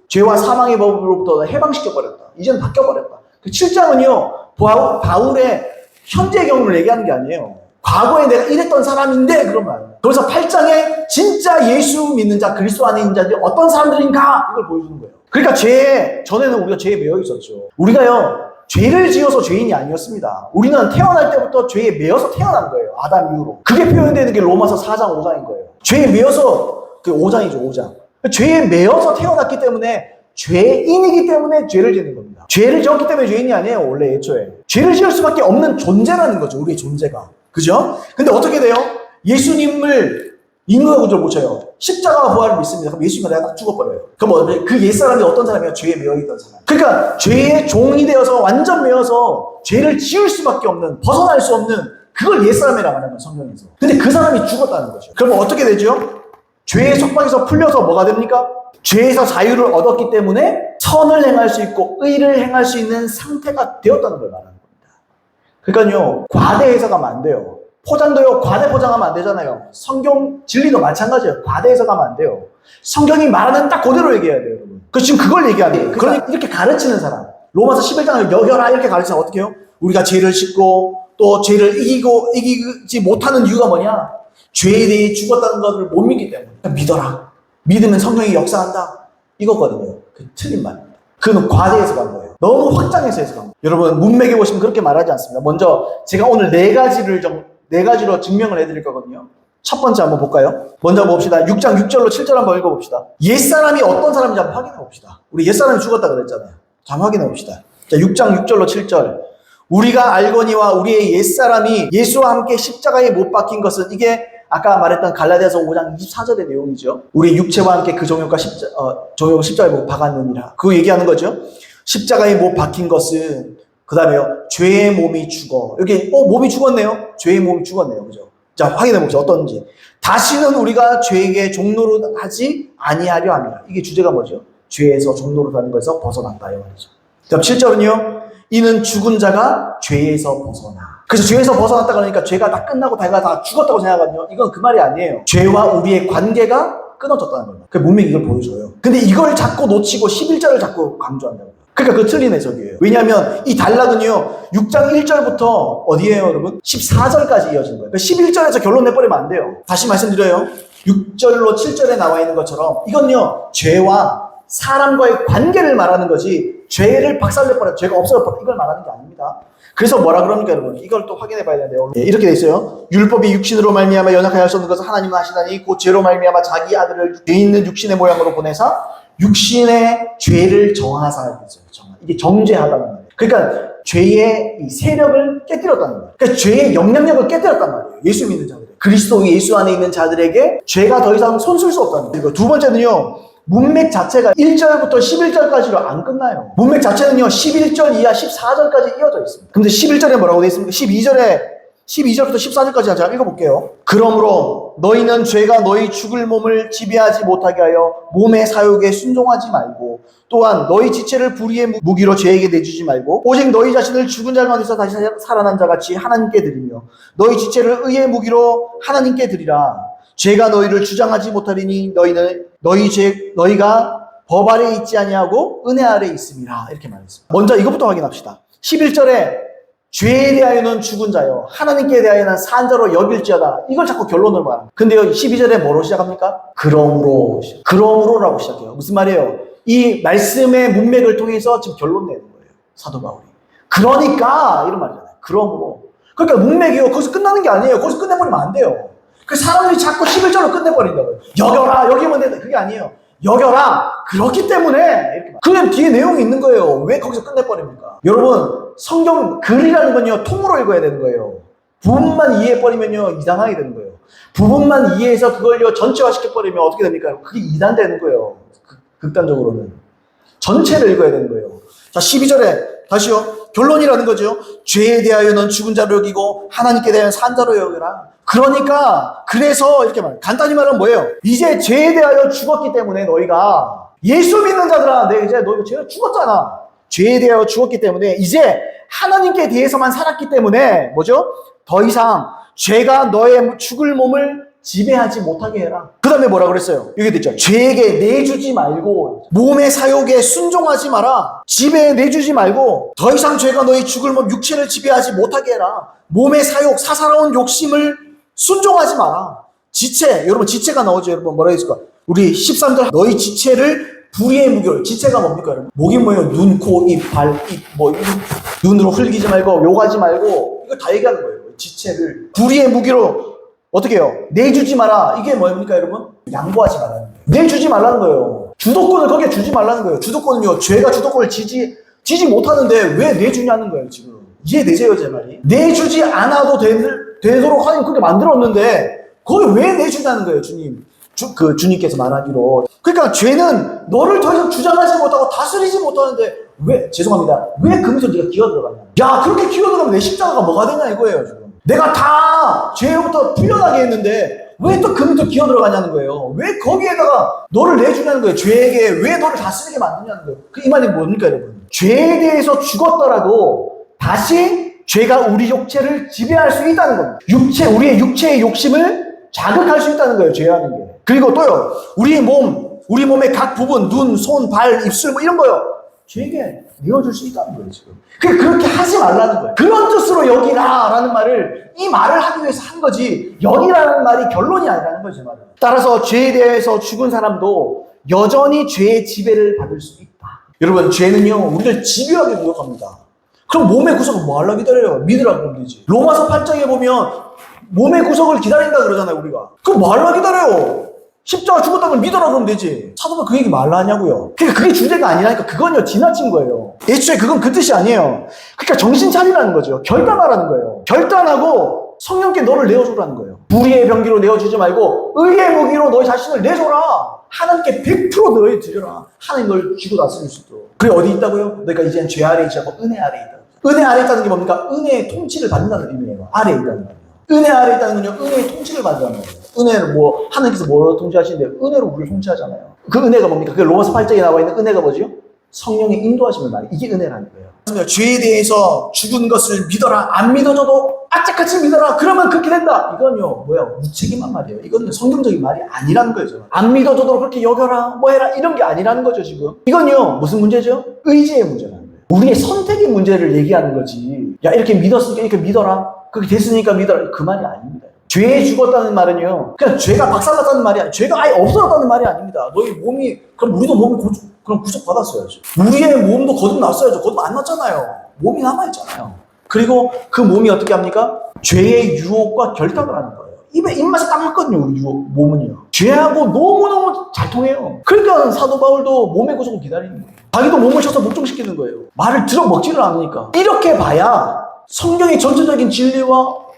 Speaker 1: 죄와 사망의 법으로부터 해방시켜버렸다. 이제는 바뀌어버렸다. 그 7장은요, 바울의 현재 경험을 얘기하는 게 아니에요. 과거에 내가 이랬던 사람인데 그런 말이에요. 그래서 8장에 진짜 예수 믿는 자, 그리스도 안에 있는 자들이 어떤 사람들인가 이걸 보여주는 거예요. 그러니까 전에는 우리가 죄에 매여 있었죠. 우리가요, 죄를 지어서 죄인이 아니었습니다. 우리는 태어날 때부터 죄에 매여서 태어난 거예요. 아담 이후로. 그게 표현되는 게 로마서 4장 5장인 거예요. 죄에 매여서, 그 5장이죠, 5장. 죄에 매여서 태어났기 때문에 죄인이기 때문에 죄를 짓는 겁니다. 죄를 지었기 때문에 죄인이 아니에요. 원래 애초에 죄를 지을 수밖에 없는 존재라는 거죠. 우리의 존재가. 그죠? 근데 어떻게 돼요? 예수님을 인과의 구조를 못 쳐요. 십자가와 부활을 믿습니다. 그럼 예수님과 내가 딱 죽어버려요. 그럼 그 옛사람이 어떤 사람이에요? 죄에 매여있던 사람. 그러니까 죄의 종이 되어서 완전 매여서 죄를 지을 수밖에 없는, 벗어날 수 없는 그걸 옛사람이라고 하는 거예요. 성경에서. 근데 그 사람이 죽었다는 거죠. 그럼 어떻게 되죠? 죄의 속박에서 풀려서 뭐가 됩니까? 죄에서 자유를 얻었기 때문에 선을 행할 수 있고 의를 행할 수 있는 상태가 되었다는 걸 말하는 겁니다. 그러니까요, 과대 해석하면 안 돼요. 포장도요, 과대 포장하면 안 되잖아요. 성경 진리도 마찬가지예요. 과대 해석하면 안 돼요. 성경이 말하는 딱 그대로 얘기해야 돼요, 여러분. 지금 그걸 얘기하는 거예요. 그러니까 이렇게 가르치는 사람. 로마서 11장을 여겨라 이렇게 가르치면 어떻게 해요? 우리가 죄를 싣고 또 죄를 이기지 못하는 이유가 뭐냐? 죄에 대해 죽었다는 것을 못 믿기 때문에. 그러니까 믿어라. 믿으면 성령이 역사한다. 이거거든요. 그 틀린 말입니다. 그건 과대 해석한 거예요. 너무 확장해서 해석한 거예요. 여러분, 문맥에 보시면 그렇게 말하지 않습니다. 먼저 제가 오늘 네 가지로 증명을 해드릴 거거든요. 첫 번째 한번 볼까요? 먼저 봅시다. 6장 6절로 7절 한번 읽어봅시다. 옛사람이 어떤 사람인지 한번 확인해 봅시다. 우리 옛사람이 죽었다 그랬잖아요. 자, 한번 확인해 봅시다. 자, 6장 6절로 7절. 우리가 알거니와 우리의 옛사람이 예수와 함께 십자가에 못 박힌 것은, 이게 아까 말했던 갈라디아서 5장 24절의 내용이죠. 우리 육체와 함께 그 종욕과 십자가에 못 박았느니라. 그거 얘기하는 거죠. 십자가에 못 박힌 것은, 그 다음에요, 죄의 몸이 죽어. 여기 몸이 죽었네요. 죄의 몸이 죽었네요. 그죠? 자, 확인해 봅시다. 어떤지. 다시는 우리가 죄에게 종노릇 하지 아니하려 함이라. 이게 주제가 뭐죠? 죄에서 종노릇 하는 것에서 벗어났다 이 말이죠. 다음 7절은요. 이는 죽은 자가 죄에서 벗어나. 그래서 죄에서 벗어났다 그러니까 죄가 다 끝나고 다 죽었다고 생각하거든요. 이건 그 말이 아니에요. 죄와 우리의 관계가 끊어졌다는 거예요. 그 문맥이 이걸 보여줘요. 근데 이걸 자꾸 놓치고 11절을 자꾸 강조한다고요. 그러니까 그 틀린 해석이에요. 왜냐하면 이 단락은요, 6장 1절부터 어디에요, 여러분? 14절까지 이어진 거예요. 11절에서 결론 내버리면 안 돼요. 다시 말씀드려요. 6절로 7절에 나와 있는 것처럼 이건요, 죄와 사람과의 관계를 말하는 거지, 죄를 박살내버려, 죄가 없어져버려, 이걸 말하는 게 아닙니다. 그래서 뭐라 그럽니까, 여러분? 이걸 또 확인해 봐야 되는데요. 이렇게 돼 있어요. 율법이 육신으로 말미암아 연약하여 할 수 없는 것을 하나님은 하시다니 곧 죄로 말미암아 자기 아들을 죄 있는 육신의 모양으로 보내사 육신의 죄를 정하사 하고 있어요. 이게 정죄하다는 말이에요. 그러니까 죄의 이 세력을 깨뜨렸다는 거예요. 그러니까 죄의 영향력을 깨뜨렸단 말이에요. 예수 믿는 자들. 그리스도 예수 안에 있는 자들에게 죄가 더 이상 손쓸 수 없다는 거예요. 그리고 두 번째는요, 문맥 자체가 1절부터 11절까지로 안 끝나요. 문맥 자체는요, 11절 이하 14절까지 이어져 있습니다. 근데 11절에 뭐라고 되어 있습니까? 12절부터 14절까지 제가 읽어볼게요. 그러므로 너희는 죄가 너희 죽을 몸을 지배하지 못하게 하여 몸의 사욕에 순종하지 말고, 또한 너희 지체를 불의의 무기로 죄에게 내주지 말고, 오직 너희 자신을 죽은 자 가운데서 다시 살아난 자같이 하나님께 드리며 너희 지체를 의의 무기로 하나님께 드리라. 죄가 너희를 주장하지 못하리니 너희가 법 아래에 있지 아니하고 은혜 아래에 있음이라. 이렇게 말했습니다. 먼저 이것부터 확인합시다. 11절에 죄에 대하여는 죽은 자요 하나님께 대하여는 산 자로 여길지어다. 이걸 자꾸 결론을 말합니다. 근데 여기 12절에 뭐로 시작합니까? 그러므로라고 시작해요. 무슨 말이에요? 이 말씀의 문맥을 통해서 지금 결론 내는 거예요, 사도 바울이. 그러니까 이런 말이잖아요. 그러므로. 그러니까 문맥이요, 거기서 끝나는 게 아니에요. 거기서 끝내버리면 안 돼요. 그 사람들이 자꾸 11절로 끝내버린다고요. 여겨라, 여기면 된다. 그게 아니에요. 여겨라, 그렇기 때문에 이렇게. 그냥 뒤에 내용이 있는 거예요. 왜 거기서 끝내버립니까? 여러분, 성경 글이라는 건요, 통으로 읽어야 되는 거예요. 부분만 이해해버리면요, 이상하게 되는 거예요. 부분만 이해해서 그걸요, 전체화시켜버리면 어떻게 됩니까? 그게 이단되는 거예요. 극단적으로는. 전체를 읽어야 되는 거예요. 자, 12절에 다시요, 결론이라는 거죠. 죄에 대하여는 죽은 자로 여기고 하나님께 대하여는 산 자로 여겨라. 그러니까, 그래서 이렇게 말해요. 간단히 말하면 뭐예요? 이제 죄에 대하여 죽었기 때문에 너희가, 예수 믿는 자들아, 이제 너희가 죄가 죽었잖아. 죄에 대하여 죽었기 때문에 이제 하나님께 대해서만 살았기 때문에 뭐죠? 더 이상 죄가 너의 죽을 몸을 지배하지 못하게 해라. 그 다음에 뭐라 그랬어요? 여기 됐죠. 죄에게 내주지 말고, 몸의 사욕에 순종하지 마라. 지배에 내주지 말고, 더 이상 죄가 너희 죽을 몸 육체를 지배하지 못하게 해라. 몸의 사욕, 사사로운 욕심을 순종하지 마라. 지체, 여러분 지체가 나오죠. 여러분 뭐라 했을까? 우리 13절, 너희 지체를 불의의 무기로. 지체가 뭡니까, 여러분? 목이 뭐예요? 눈, 코, 입, 발, 입, 눈으로 흘기지 말고, 욕하지 말고, 이거 다 얘기하는 거예요. 지체를 불의의 무기로 어떻게 해요? 내주지 마라. 이게 뭡니까, 여러분? 양보하지 말라는 거예요. 내주지 말라는 거예요. 주도권을 거기에 주지 말라는 거예요. 주도권은요, 죄가 주도권을 지지 못하는데 왜 내주냐는 거예요, 지금. 이해되세요, 제 말이? 내주지 않아도 되도록 하나님 그렇게 만들었는데, 거기 왜 내주냐는 거예요, 주님. 주님께서 말하기로. 그러니까 죄는 너를 더 이상 주장하지 못하고 다스리지 못하는데, 죄송합니다. 왜 그 밑으로 네가 기어 들어갔냐? 야, 그렇게 기어 들어가면 내 십자가가 뭐가 되냐 이거예요, 지금. 내가 다 죄로부터 풀려나게 했는데, 왜 또 그 밑으로 기어 들어가냐는 거예요. 왜 거기에다가 너를 내주냐는 거예요. 죄에게 왜 너를 다스리게 만드냐는 거예요. 이 말이 뭡니까, 여러분? 죄에 대해서 죽었더라도 다시 죄가 우리 육체를 지배할 수 있다는 겁니다. 우리의 육체의 욕심을 자극할 수 있다는 거예요, 죄하는 게. 그리고 또요, 우리 몸의 각 부분, 눈, 손, 발, 입술, 뭐 이런 거요. 죄에게 내어줄 수 있다는 거예요, 지금. 그렇게 하지 말라는 거예요. 그런 뜻으로 여기라 라는 말을, 이 말을 하기 위해서 한 거지, 여기라는 말이 결론이 아니라는 거죠, 제 말은. 따라서 죄에 대해서 죽은 사람도 여전히 죄의 지배를 받을 수 있다. 여러분, 죄는요, 우리를 집요하게 공격합니다. 그럼 몸의 구석을 뭐 하려고 기다려요? 믿으라고 그러면 되지. 로마서 8장에 보면 몸의 구석을 기다린다 그러잖아요, 우리가. 그럼 뭐 하려고 기다려요? 십자가 죽었다는 걸 믿으라고 그러면 되지. 사도가 그 얘기 말라 하냐고요. 그러니까 그게 주제가 아니라니까. 그건요, 지나친 거예요. 애초에 그건 그 뜻이 아니에요. 그러니까 정신 차리라는 거죠. 결단하라는 거예요. 결단하고 성령께 너를 내어주라는 거예요. 불의의 병기로 내어주지 말고 의의 무기로 너희 자신을 내줘라. 하나님께 100% 너희 드려라. 하나님 널 쥐고 다스릴 수 있도록. 그게 어디 있다고요? 너희가 이제는 죄 아래에 있지 않고 은혜 아래에 있다. 은혜 아래에 있다는 게 뭡니까? 은혜의 통치를 받는다는 의미예요. 아래에 있다는 거예요. 은혜 아래에 있다는 건요, 은혜의 통치를 받는다는 거예요. 은혜는 하나님께서 뭐로 통치하시는데, 은혜로 우리를 통치하잖아요. 그 은혜가 뭡니까? 그게 로마서 8장에 나와 있는 은혜가 뭐죠? 성령의 인도하심을 말해요. 이게 은혜라는 거예요. 죄에 대해서 죽은 것을 믿어라. 안 믿어줘도 악착같이 믿어라. 그러면 그렇게 된다. 이건요, 무책임한 말이에요. 이건 성경적인 말이 아니라는 거예요. 안 믿어줘도 그렇게 여겨라. 뭐 해라. 이런 게 아니라는 거죠, 지금. 이건요, 무슨 문제죠? 의지의 문제라는 거예요. 우리의 선택의 문제를 얘기하는 거지. 야, 이렇게 믿었으니까 이렇게 믿어라. 그렇게 됐으니까 믿어라. 그 말이 아닙니다. 죄에 죽었다는 말은요, 그냥 죄가 박살났다는 말이 아니에요. 죄가 아예 없어졌다는 말이 아닙니다. 너희 몸이, 그럼 우리도 몸이 그럼 구속받았어야죠. 우리의 몸도 거듭났어야죠. 거듭 안 났잖아요. 몸이 남아있잖아요. 그리고 그 몸이 어떻게 합니까? 죄의 유혹과 결탁을 하는 거예요. 입맛에 딱 맞거든요, 우리 몸은요. 죄하고 너무너무 잘 통해요. 그러니까 사도 바울도 몸의 구속을 기다리는 거예요. 자기도 몸을 쳐서 목종시키는 거예요. 말을 들어먹지를 않으니까. 이렇게 봐야 성경의 전체적인 진리와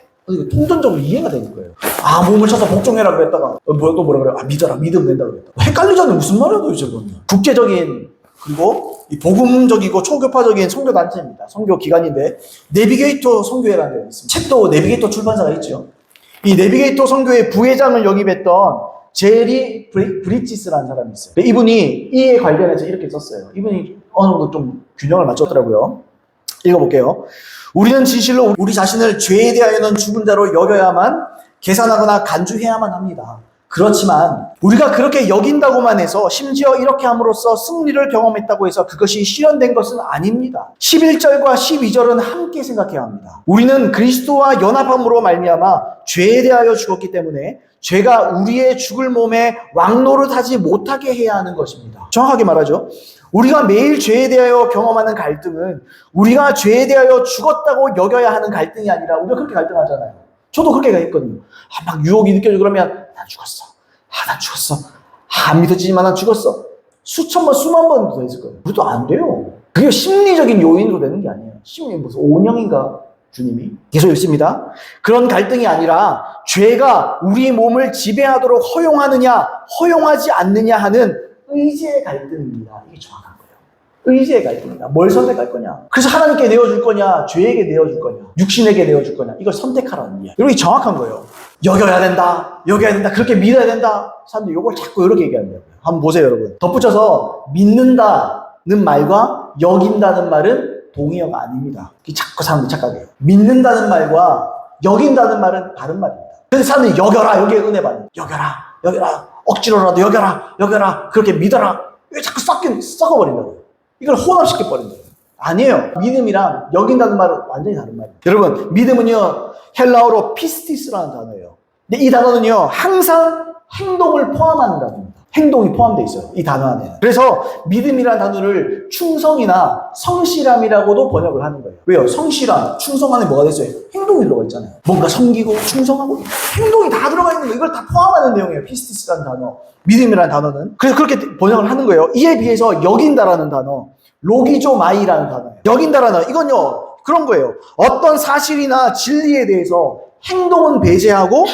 Speaker 1: 통전적으로 이해가 되는 거예요. 아, 몸을 쳐서 복종해라 그랬다가 또 뭐라 그래요? 아, 믿어라, 믿으면 된다 그랬다. 헷갈리잖아요. 무슨 말이야 도대체 그건. 국제적인, 그리고 이 복음적이고 초교파적인 선교단체입니다. 선교기관인데 내비게이터 선교회라는 데가 있습니다. 책도 내비게이터 출판사가 있죠. 이 내비게이터 선교회 부회장을 영입했던 제리 브리지스라는 사람이 있어요. 이분이 이에 관련해서 이렇게 썼어요. 이분이 어느 정도 좀 균형을 맞췄더라고요. 읽어볼게요. 우리는 진실로 우리 자신을 죄에 대하여는 죽은 자로 여겨야만, 계산하거나 간주해야만 합니다. 그렇지만 우리가 그렇게 여긴다고만 해서, 심지어 이렇게 함으로써 승리를 경험했다고 해서 그것이 실현된 것은 아닙니다. 11절과 12절은 함께 생각해야 합니다. 우리는 그리스도와 연합함으로 말미암아 죄에 대하여 죽었기 때문에 죄가 우리의 죽을 몸에 왕노릇하지 못하게 해야 하는 것입니다. 정확하게 말하죠. 우리가 매일 죄에 대하여 경험하는 갈등은 우리가 죄에 대하여 죽었다고 여겨야 하는 갈등이 아니라, 우리가 그렇게 갈등하잖아요. 저도 그렇게 했거든요. 막 유혹이 느껴지고 그러면 난 죽었어. 난 죽었어. 안 믿어지지만 난 죽었어. 수천 번, 수만 번도 더 했을 거예요. 그것도 안 돼요. 그게 심리적인 요인으로 되는 게 아니에요. 심리 무슨 오명인가 주님이. 계속 읽습니다. 그런 갈등이 아니라 죄가 우리 몸을 지배하도록 허용하느냐 허용하지 않느냐 하는 의지의 갈등입니다. 이게 정확한 거예요. 의지의 갈등입니다. 뭘 선택할 거냐. 그래서 하나님께 내어줄 거냐, 죄에게 내어줄 거냐, 육신에게 내어줄 거냐, 이걸 선택하라는 이야기. 이게 정확한 거예요. 여겨야 된다, 그렇게 믿어야 된다. 사람들이 이걸 자꾸 이렇게 얘기한다고요. 한번 보세요, 여러분. 덧붙여서 믿는다는 말과 여긴다는 말은 동의어가 아닙니다. 자꾸 사람들이 착각해요. 믿는다는 말과 여긴다는 말은 다른 말입니다. 그래서 사람들이 여겨라, 여기에 은혜 받는. 여겨라. 억지로라도 여겨라. 그렇게 믿어라. 왜 자꾸 썩어버린다고요. 이걸 혼합시켜버린다고요. 아니에요. 믿음이랑 여긴다는 말은 완전히 다른 말이에요. 여러분, 믿음은요, 헬라어로 피스티스라는 단어예요. 근데 이 단어는요, 항상 행동을 포함하는 단어입니다. 행동이 포함되어 있어요, 이 단어 안에. 그래서 믿음이라는 단어를 충성이나 성실함이라고도 번역을 하는 거예요. 왜요? 성실함, 충성 안에 뭐가 됐어요? 행동이 들어가 있잖아요. 뭔가 섬기고 충성하고 행동이 다 들어가 있는 거, 이걸 다 포함하는 내용이에요. 피스티스라는 단어, 믿음이라는 단어는. 그래서 그렇게 번역을 하는 거예요. 이에 비해서 여긴다라는 단어, 로기조마이라는 단어예요. 여긴다라는 이건요 그런 거예요. 어떤 사실이나 진리에 대해서 행동은 배제하고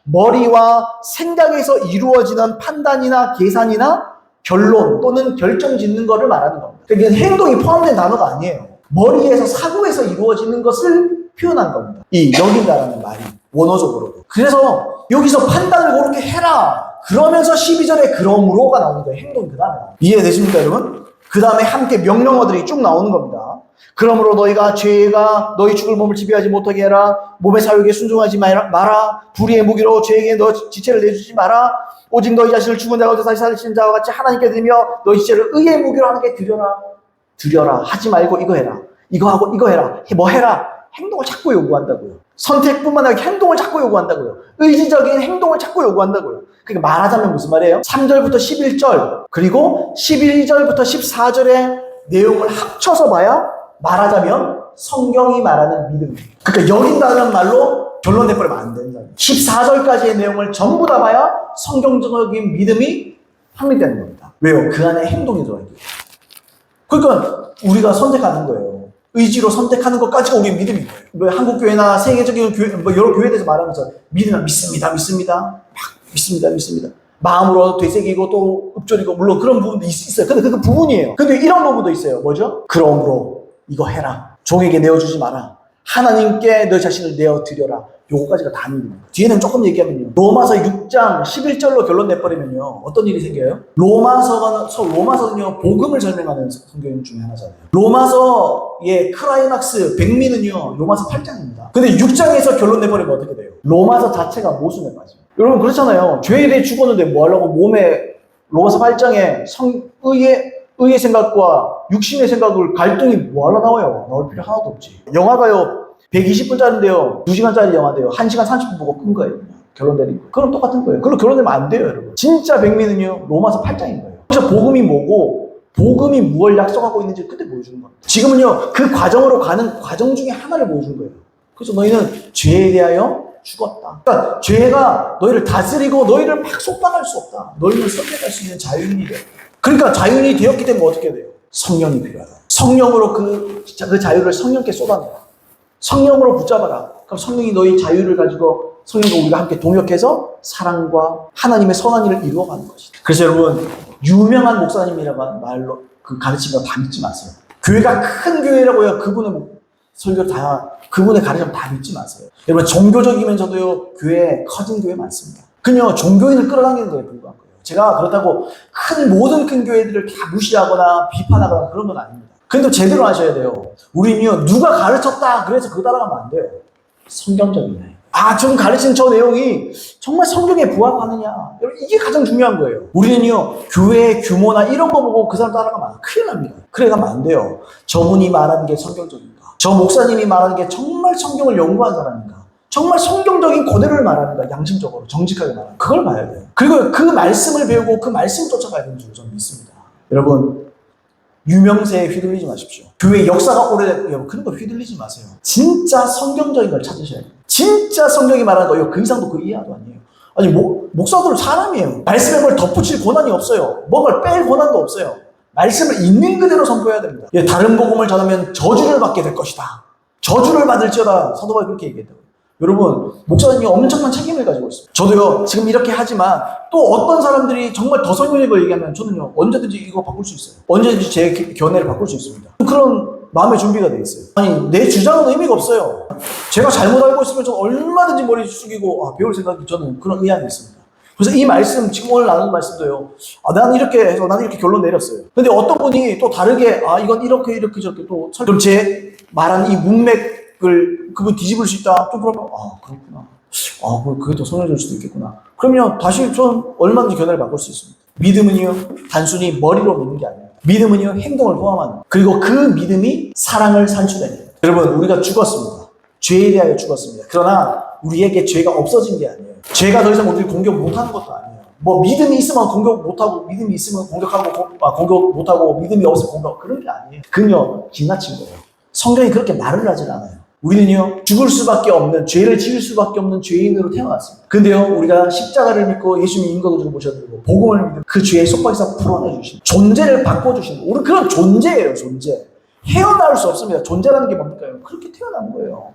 Speaker 1: 머리와 생각에서 이루어지는 판단이나 계산이나 결론 또는 결정 짓는 것을 말하는 겁니다. 그러니까 행동이 포함된 단어가 아니에요. 머리에서 사고에서 이루어지는 것을 표현한 겁니다. 이 여긴다라는 말이 원어적으로. 그래서 여기서 판단을 그렇게 해라. 그러면서 12절에 그러므로가 나오는 거예요. 행동이 그 다음에. 이해되십니까 여러분? 그 다음에 함께 명령어들이 쭉 나오는 겁니다. 그러므로 너희가 죄가 너희 죽을 몸을 지배하지 못하게 해라. 몸의 사욕에 순종하지 마라. 불의의 무기로 죄에게 너 지체를 내주지 마라. 오직 너희 자신을 죽은 자가 다시 살리신 자와 같이 하나님께 드리며 너희 지체를 의의 무기로 하나님께 드려라. 하지 말고 이거 해라. 이거 하고 이거 해라. 뭐 해라. 행동을 자꾸 요구한다고요. 선택뿐만 아니라 행동을 자꾸 요구한다고요. 의지적인 행동을 자꾸 요구한다고요. 그러니까 말하자면 무슨 말이에요? 3절부터 11절 그리고 11절부터 14절의 내용을 합쳐서 봐야 말하자면 성경이 말하는 믿음이에요. 그러니까 여긴다는 말로 결론 내버리면 안 된다. 14절까지의 내용을 전부 다 봐야 성경적인 믿음이 확립되는 겁니다. 왜요? 그 안에 행동이 들어있기 때문에. 그러니까 우리가 선택하는 거예요. 의지로 선택하는 것까지가 우리의 믿음인 거예요. 뭐 한국교회나 세계적인 교회, 뭐 여러 교회에 대해서 말하면서 믿으면 믿습니다. 믿습니다. 마음으로 되새기고 또 읊조리고 물론 그런 부분도 있어요. 근데 그 부분이에요. 근데 이런 부분도 있어요. 뭐죠? 그러므로 이거 해라. 종에게 내어주지 마라. 하나님께 너 자신을 내어드려라. 요거까지가 다 믿는 거예요. 뒤에는 조금 얘기하면요. 로마서 6장 11절로 결론 내버리면요. 어떤 일이 생겨요? 로마서는요. 복음을 설명하는 성경 중에 하나잖아요. 로마서의 클라이막스 백미는요. 로마서 8장입니다. 근데 6장에서 결론 내버리면 어떻게 돼요? 로마서 자체가 모순에 빠져요. 여러분 그렇잖아요. 죄에 대해 죽었는데 뭐 하려고 몸에 로마서 8장에 의의 생각과 육신의 생각을 갈등이 뭐 하려 나와요? 나올 필요 하나도 없지. 영화가요. 120분짜리인데요. 2시간짜리 영화인데요. 1시간 30분 보고 끈 거예요. 결론 내리고. 그럼 똑같은 거예요. 그럼 결론 내면 안 돼요, 여러분. 진짜 백미는요. 로마서 8장인 거예요. 그래서 복음이 뭐고 복음이 무엇을 약속하고 있는지 그때 보여주는 겁니다. 지금은요. 그 과정으로 가는 과정 중에 하나를 보여주는 거예요. 그래서 너희는 죄에 대하여 죽었다. 그러니까 죄가 너희를 다스리고 너희를 막 속박할 수 없다. 너희는 선택할 수 있는 자유인이 돼. 그러니까 자유인이 되었기 때문에 어떻게 돼요? 성령이 필요하다. 성령으로 그 자유를 성령께 쏟아내라. 성령으로 붙잡아라. 그럼 성령이 너희 자유를 가지고 성령과 우리가 함께 동역해서 사랑과 하나님의 선한 일을 이루어가는 것이다. 그래서 여러분 유명한 목사님이라고 말로 그 가르침을 다 믿지 마세요. 교회가 큰 교회라고 해요. 그분의 설교 다 그분의 가르침 다 믿지 마세요. 여러분 종교적이면서도요 교회 커진 교회 많습니다. 그냥 종교인을 끌어당기는 거에 불과한 거예요. 제가 그렇다고 모든 큰 교회들을 다 무시하거나 비판하거나 그런 건 아닙니다. 근데 제대로 하셔야 돼요. 우리는요, 누가 가르쳤다 그래서 그거 따라가면 안 돼요. 성경적이네. 지금 가르친 저 내용이 정말 성경에 부합하느냐. 여러분, 이게 가장 중요한 거예요. 우리는요, 교회의 규모나 이런 거 보고 그 사람 따라가면 큰일 납니다. 그래 가면 안 돼요. 저분이 말하는 게 성경적인가? 저 목사님이 말하는 게 정말 성경을 연구한 사람인가? 정말 성경적인 그대로를 말하는가? 양심적으로, 정직하게 말하는가? 그걸 봐야 돼요. 그리고 그 말씀을 배우고 그 말씀을 쫓아가야 되는 줄 저는 믿습니다. 여러분, 유명세에 휘둘리지 마십시오. 교회 역사가 오래됐고 그런 거 휘둘리지 마세요. 진짜 성경적인 걸 찾으셔야 돼요. 진짜 성경이 말하는 거 그 이상도 그 이하도 아니에요. 아니 목사들은 사람이에요. 말씀에 뭘 덧붙일 권한이 없어요. 뭔가를 뺄 권한도 없어요. 말씀을 있는 그대로 선포해야 됩니다. 다른 복음을 전하면 저주를 받게 될 것이다. 저주를 받을지어다. 사도 바울이 그렇게 얘기했다고. 여러분 목사님이 엄청난 책임을 가지고 있어요. 저도요 지금 이렇게 하지만 또 어떤 사람들이 정말 더 성경적인 걸 얘기하면 저는요 언제든지 이거 바꿀 수 있어요. 언제든지 제 견해를 바꿀 수 있습니다. 그런 마음의 준비가 돼 있어요. 아니 내 주장은 의미가 없어요. 제가 잘못 알고 있으면 저는 얼마든지 머리 숙이고 배울 생각이 저는 그런 의향이 있습니다. 그래서 이 말씀 지금 오늘 나누는 말씀도요 나는 이렇게 해서 나는 이렇게 결론 내렸어요. 근데 어떤 분이 또 다르게 이건 이렇게 저렇게 또 그럼 제 말한 이 문맥을 그분 뒤집을 수 있다. 또 그러면 그렇구나. 그게 더 성령일 수도 있겠구나. 그러면 다시 전 얼마든지 견해를 바꿀 수 있습니다. 믿음은요 단순히 머리로 믿는 게 아니에요. 믿음은요 행동을 포함하는 거예요. 그리고 그 믿음이 사랑을 산출해내요. 여러분 우리가 죽었습니다. 죄에 대하여 죽었습니다. 그러나 우리에게 죄가 없어진 게 아니에요. 죄가 더 이상 우리를 공격 못하는 것도 아니에요. 믿음이 있으면 공격 못하고 믿음이 있으면 공격하고 공격 못하고 믿음이 없으면 공격 그런 게 아니에요. 그건요 지나친 거예요. 성경이 그렇게 말을 하질 않아요. 우리는요, 죽을 수밖에 없는, 죄를 지을 수밖에 없는 죄인으로 태어났습니다. 근데요, 우리가 십자가를 믿고 예수님이 인격으로 모셔드리고 복음을 믿고 그 죄의 속박에서 풀어내주신, 존재를 바꿔주신, 우리 그런 존재예요, 존재. 헤어나올 수 없습니다. 존재라는 게 뭡니까? 그렇게 태어난 거예요.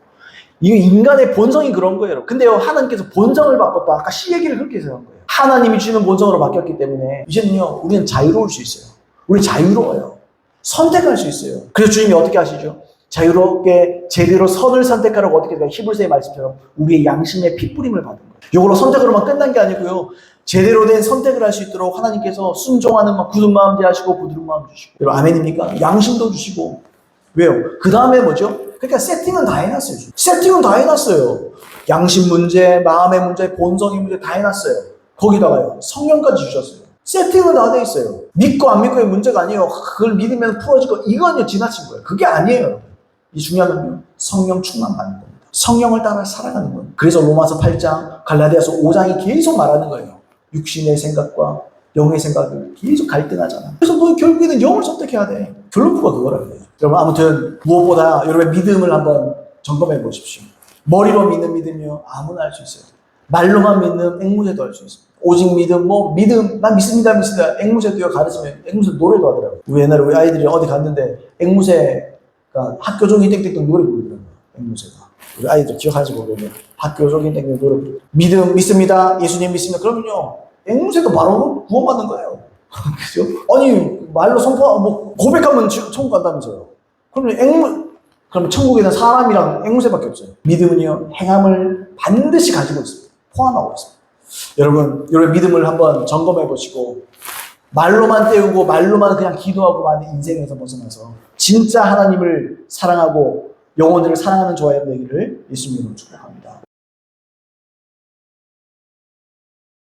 Speaker 1: 이게 인간의 본성이 그런 거예요. 근데요, 하나님께서 본성을 바꿨다. 아까 시 얘기를 그렇게 해서 한 거예요. 하나님이 주시는 본성으로 바뀌었기 때문에 이제는요, 우리는 자유로울 수 있어요. 우리 자유로워요. 선택할 수 있어요. 그래서 주님이 어떻게 하시죠? 자유롭게 제대로 선을 선택하라고 어떻게 해요? 히브리서의 말씀처럼 우리의 양심의 핏부림을 받은 거예요. 이걸로 선택으로만 끝난 게 아니고요. 제대로 된 선택을 할 수 있도록 하나님께서 순종하는 굳은 마음 제하시고 부드러운 마음 주시고. 여러분 아멘입니까? 양심도 주시고. 왜요? 그 다음에 뭐죠? 그러니까 세팅은 다 해놨어요. 세팅은 다 해놨어요. 양심 문제, 마음의 문제, 본성의 문제 다 해놨어요. 거기다가요. 성령까지 주셨어요. 세팅은 다 돼 있어요. 믿고 안 믿고의 문제가 아니에요. 그걸 믿으면 풀어지고 이건요 지나친 거예요. 그게 아니에요. 이 중요한 건요. 성령 충만 받는 겁니다. 성령을 따라 살아가는 거예요. 그래서 로마서 8장, 갈라디아서 5장이 계속 말하는 거예요. 육신의 생각과 영의 생각을 계속 갈등하잖아. 그래서 너 결국에는 영을 선택해야 돼. 결론부가 그거라고 해요. 여러분 아무튼 무엇보다 여러분의 믿음을 한번 점검해 보십시오. 머리로 믿는 믿음이요. 아무나 할 수 있어요. 말로만 믿는 앵무새도 할 수 있습니다. 오직 믿음, 믿음, 난 믿습니다. 앵무새도요, 가르치면, 앵무새 노래도 하더라고요. 우리 옛날에 우리 아이들이 어디 갔는데, 앵무새가 학교 종이 땡땡땡 노래 부르더라고요. 앵무새가. 우리 아이들 기억하지 모르겠네요. 학교 종이 땡땡 노래 부르더라고요. 믿음, 믿습니다. 예수님 믿습니다. 그러면요, 앵무새도 바로 구원받는 거예요. 그죠? 아니, 말로 고백하면 천국 간다면서요. 그러면 천국에는 사람이랑 앵무새밖에 없어요. 믿음은요, 행함을 반드시 가지고 있습니다. 포함하고 있습니다. 여러분 믿음을 한번 점검해 보시고 말로만 때우고 말로만 그냥 기도하고 마는 인생에서 벗어나서 진짜 하나님을 사랑하고 영혼들을 사랑하는 저와 여러분 되기를 예수님으로 축복합니다.